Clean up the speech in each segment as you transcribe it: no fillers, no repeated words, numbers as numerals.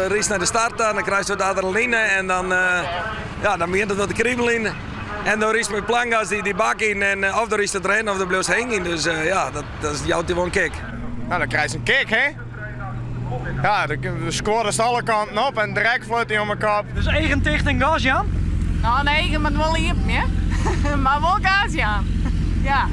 race naar de start, dan krijg je wat adrenaline en dan begint het wat te kriebelen. En dan is mijn plangas die bak in en of er is het erin of er blijft heen in. Dus dat is jouw gewoon kick. Nou, dan krijg je een kick, hè? Ja, de scoren is alle kanten op en direct vloeit hij om elkaar. Dus eigen tegen gas, Jan? Nou, nee, maar wel hier, hè? Maar wel gas, ja. Ja.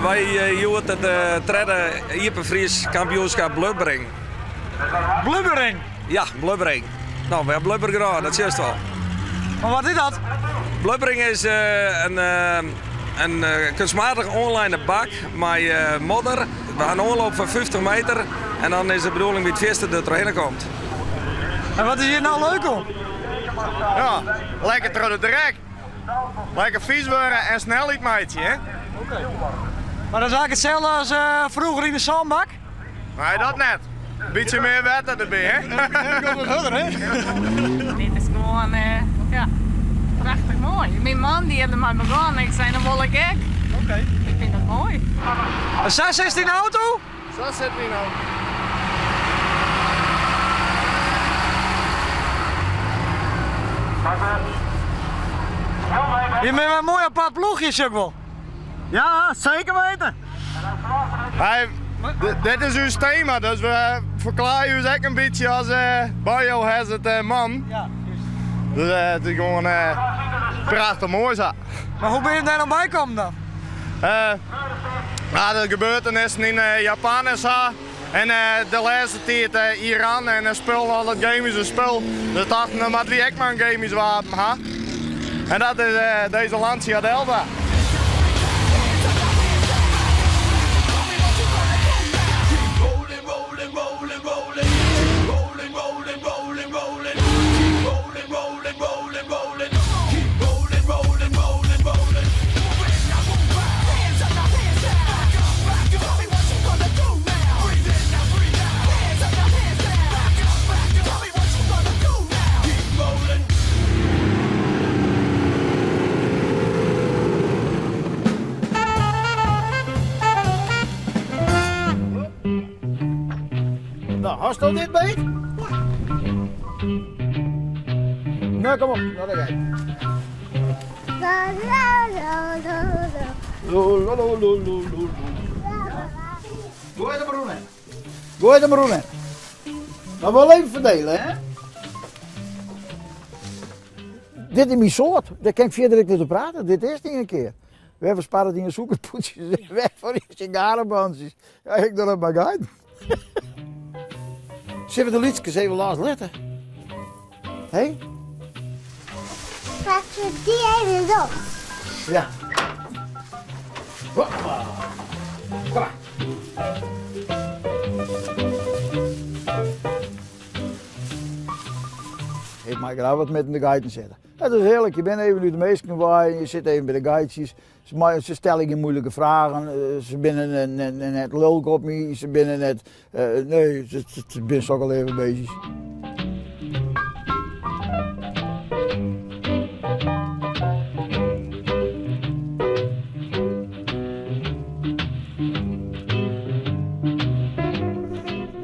Wij joert het tredde Iepenfries kampioenschap Blubbering. Blubbering? Ja, Blubbering. Nou, we hebben Blubber gedaan, dat is juist wel. Maar wat is dat? Blubbering is een kunstmatig online bak met modder. We gaan een oorloop van 50 meter en dan is de bedoeling wie het eerste er doorheen komt. En wat is hier nou leuk om? Ja, lekker door de direct. Lekker vies worden en snelheid meidje, hè? Oké. Maar dat is eigenlijk hetzelfde als vroeger in de zandbak? Nee, dat net. Een beetje meer water erbij, hè? Dit is gewoon, prachtig mooi. Mijn man die heeft mij begonnen en ik zei, dan wil ik gek. Oké. Ik vind het mooi. Een 616 auto? Zo zit hij nou. Je bent een mooi apart ploegje, ook wel. Ja, zeker weten. Hey, dit is uw thema, dus we verklaren u ook een beetje als biohazard man. Ja, dus het is gewoon prachtig mooi zo. maar hoe ben je daar nou bij komen dan? De gebeurtenissen in Japan en zo. En de laatste tijd Iran en spul al het chemische spul. Dus dachten we dat we ook maar een chemisch wapen hebben. En dat is deze Lancia Delta. Nou, hast je dit beet? Nou, kom op, naar de rij. Gooi de maroen in. Gooi de maroen in. Maar wel even verdelen, hè? Dit is mijn soort. Daar kan ik verder niet te praten. Dit is niet een keer. We hebben sparren in zoekerpoetjes weg voor die sigarenbandjes. Ja, ik doe dat maar uit. Zullen we de liedjes even laten letten? Hé? Hey? Pak je die even op. Ja. Hoppa. Kom maar. Ik mag er wat met in de guiden zetten. Het is heerlijk, je bent even nu de meesten waaien, je zit even bij de guidjes. Ze stellen je moeilijke vragen, ze binnen net lulk op me, ze binnen net, nee, ze zijn toch al even bezig.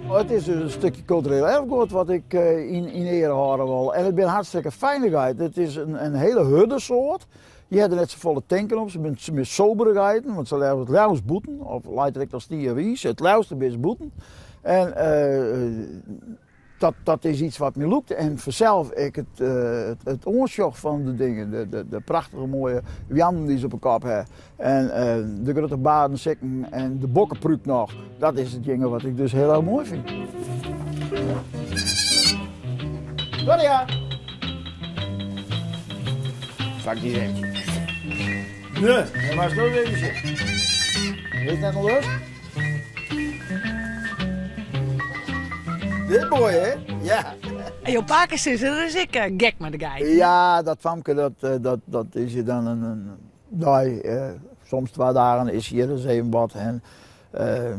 Het is dus een stukje cultureel erfgoed wat ik in ere houden wil. En het is een hartstikke fijne guide. Het is een hele huddensoort. Je hebt er net zo volle tanken op. Ze zijn sobere guiden, want ze leggen het luis boeten. Of laat ik als die wies, het luis is boeten. En dat is iets wat me lukt. En vanzelf ik het oorsjoch van de dingen, de prachtige mooie wianden die ze op elkaar hebben. En de grote baden zekken en de bokkenpruik nog. Dat is het ding wat ik dus heel erg mooi vind. Sorry ja. Zak die eens. Nee, maar zo even zitten. Is dat nog lust? Dit mooi hè? Ja. En jouw paken is er is ik gek met de guy. Ja, dat famke, dat is je dan soms 2 dagen is hier eens even wat. En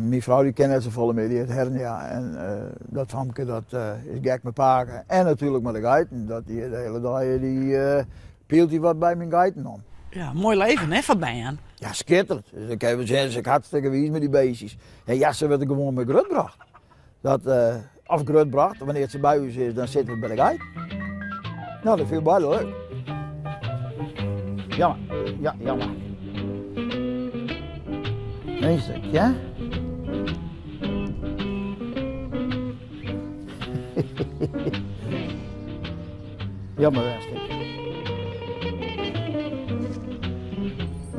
mijn vrouw die kent het zo volle mee, die heeft hernia. En dat famke, dat is gek met paken. En natuurlijk met de geiten, dat die de hele dag die peelt hij wat bij mijn geiten om. Ja, mooi leven hè, van Bijen. Ja, schitterend. Dus ik heb zeggen, ik hartstikke wies met die beestjes. En ja, ze werden gewoon met grut gebracht. Of grut bracht, wanneer ze bij u is, dan zitten we bij de geit. Nou, dat viel bij leuk. Jammer, ja, jammer. Eén stuk, ja? Jammer, een stuk.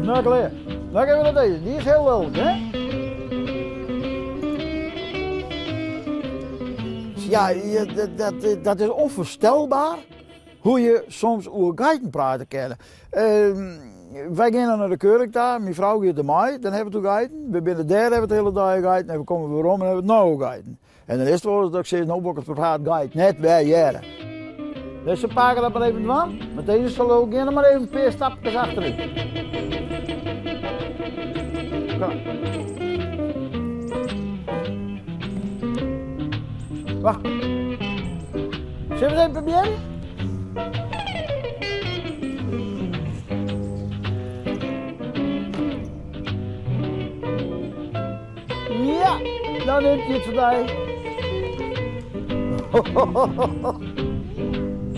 Nou, klaar. Dan gaan we naar deze. Die is heel lelijk, hè? Ja, dat is onvoorstelbaar hoe je soms over geiten praten kan. Wij gaan naar de kerk daar, mijn vrouw gaat erbij, dan hebben we toen geiten. We binnen daar hebben we het hele dag geiten en we komen weer om en hebben we het nou geiten. En dan is het wel eens dat ik zeg, nou, ik praat geiten, net bij jaren. Dus ze pakken dat maar even van, met deze zal ook gaan maar even een paar stapjes achterin. Kom. Wacht. Zullen we even proberen? Ja, dan neemt hij het voorbij.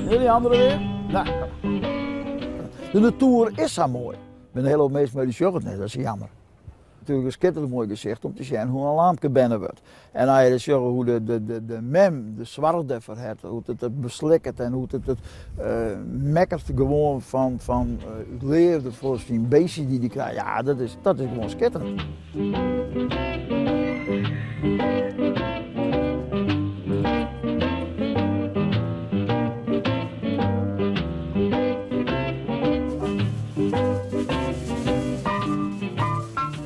Wil die andere weer? Nou, de natuur is zo mooi. Ik ben heel veel mensen met die joggen net, dat is jammer. Natuurlijk een schitterend mooi gezicht om te zien hoe een lampje binnen wordt. En als je dus zeggen hoe de mem, de zwarte verhet, hoe het beslikt en hoe het mekkert gewoon van het leerde voor zijn beestje die krijgt. Ja, dat is gewoon schitterend.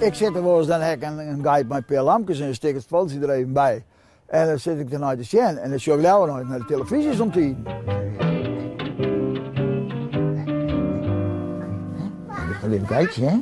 Ik zit er wel eens dan heb ik een guide met paar lampjes en dan steek het valsje er even bij. En dan zit ik er naar de zien en dan zie ik lauw nooit naar de televisie om te eten. Een lief geitje, hè?